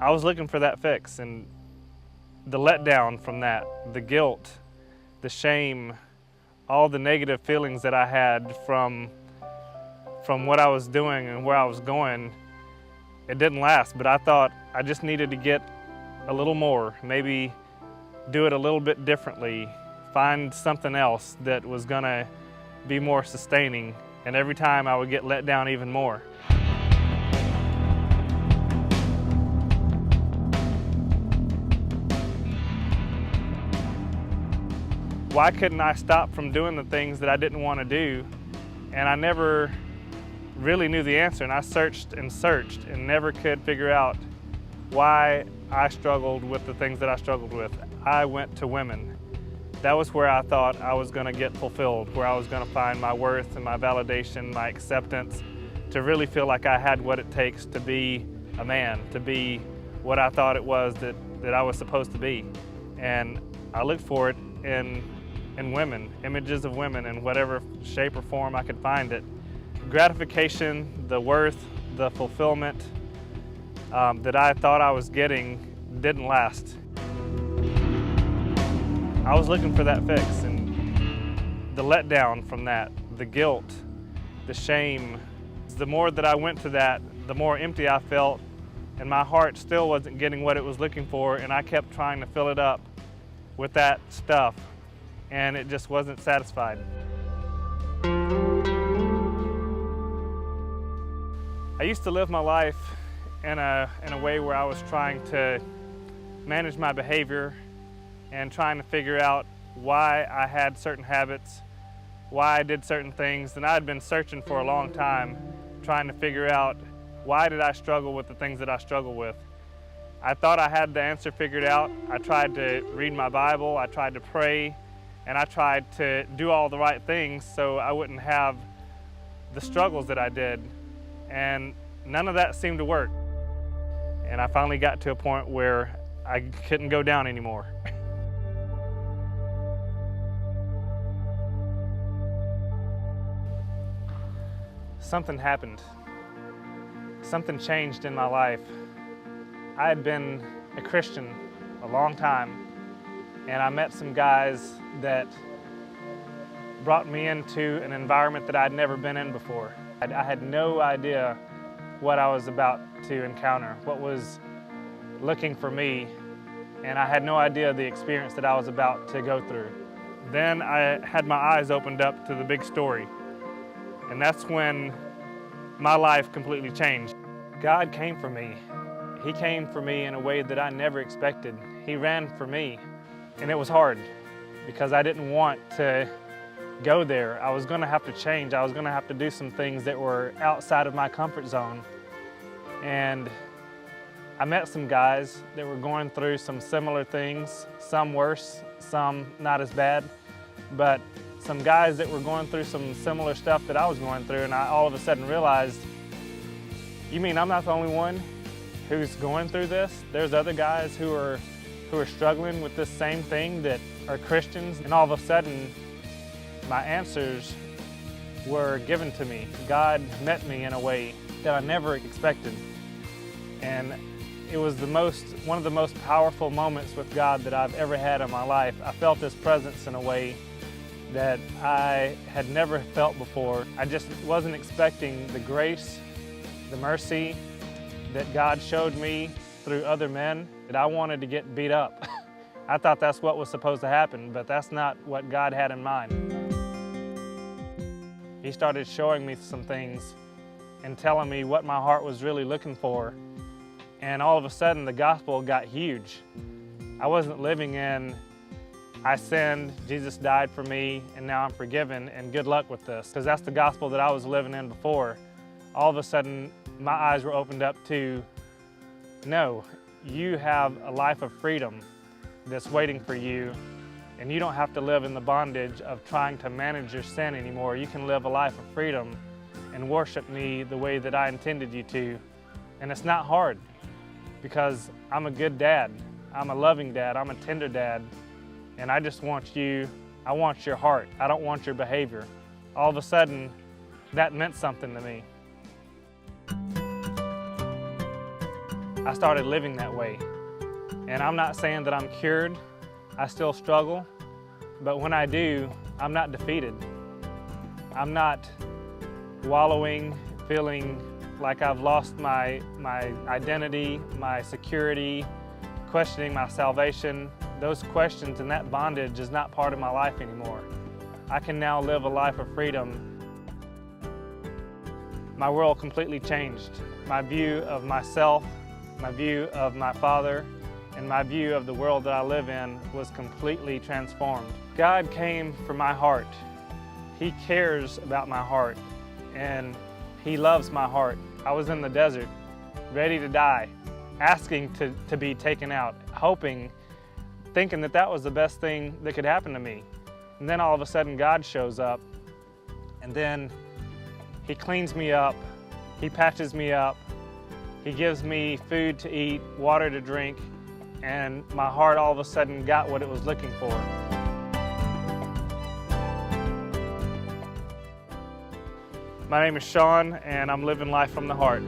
I was looking for that fix, and the letdown from that, the guilt, the shame, all the negative feelings that I had from what I was doing and where I was going, it didn't last. But I thought I just needed to get a little more, maybe do it a little bit differently, find something else that was gonna be more sustaining. And every time I would get let down even more. Why couldn't I stop from doing the things that I didn't want to do? And I never really knew the answer, and I searched and never could figure out why I struggled with the things that I struggled with. I went to women. That was where I thought I was going to get fulfilled, where I was going to find my worth and my validation, my acceptance, to really feel like I had what it takes to be a man, to be what I thought it was that I was supposed to be. And I looked for it in women, images of women in whatever shape or form I could find it. Gratification, the worth, the fulfillment that I thought I was getting didn't last. I was looking for that fix, and the letdown from that, the guilt, the shame, the more that I went to that, the more empty I felt, and my heart still wasn't getting what it was looking for, and I kept trying to fill it up with that stuff, and it just wasn't satisfied. I used to live my life in a way where I was trying to manage my behavior and trying to figure out why I had certain habits, why I did certain things, and I had been searching for a long time, trying to figure out why did I struggle with the things that I struggle with. I thought I had the answer figured out. I tried to read my Bible, I tried to pray, and I tried to do all the right things so I wouldn't have the struggles that I did. And none of that seemed to work. And I finally got to a point where I couldn't go down anymore. Something happened. Something changed in my life. I had been a Christian a long time, and I met some guys that brought me into an environment that I'd never been in before. I had no idea what I was about to encounter, what was looking for me, and I had no idea the experience that I was about to go through. Then I had my eyes opened up to the big story, and that's when my life completely changed. God came for me. He came for me in a way that I never expected. He ran for me, and it was hard because I didn't want to go there. I was going to have to change. I was going to have to do some things that were outside of my comfort zone. And I met some guys that were going through some similar things, some worse, some not as bad, but some guys that were going through some similar stuff that I was going through, and I all of a sudden realized, you mean I'm not the only one who's going through this? There's other guys who are struggling with this same thing that are Christians, and all of a sudden my answers were given to me. God met me in a way that I never expected. And it was one of the most powerful moments with God that I've ever had in my life. I felt His presence in a way that I had never felt before. I just wasn't expecting the grace, the mercy that God showed me through other men, that I wanted to get beat up. I thought that's what was supposed to happen, but that's not what God had in mind. He started showing me some things and telling me what my heart was really looking for. And all of a sudden, the gospel got huge. I wasn't living in, I sinned, Jesus died for me, and now I'm forgiven, and good luck with this. Because that's the gospel that I was living in before. All of a sudden, my eyes were opened up to, no, you have a life of freedom that's waiting for you, and you don't have to live in the bondage of trying to manage your sin anymore. You can live a life of freedom and worship me the way that I intended you to. And it's not hard, because I'm a good dad. I'm a loving dad. I'm a tender dad. And I just want you, I want your heart. I don't want your behavior. All of a sudden, that meant something to me. I started living that way. And I'm not saying that I'm cured. I still struggle, but when I do, I'm not defeated. I'm not wallowing, feeling like I've lost my identity, my security, questioning my salvation. Those questions and that bondage is not part of my life anymore. I can now live a life of freedom. My world completely changed. My view of myself, my view of my Father, and my view of the world that I live in was completely transformed. God came for my heart. He cares about my heart, and He loves my heart. I was in the desert, ready to die, asking to be taken out, hoping, thinking that that was the best thing that could happen to me. And then all of a sudden God shows up, and then He cleans me up, He patches me up, He gives me food to eat, water to drink, and my heart all of a sudden got what it was looking for. My name is Shaun, and I'm living life from the heart.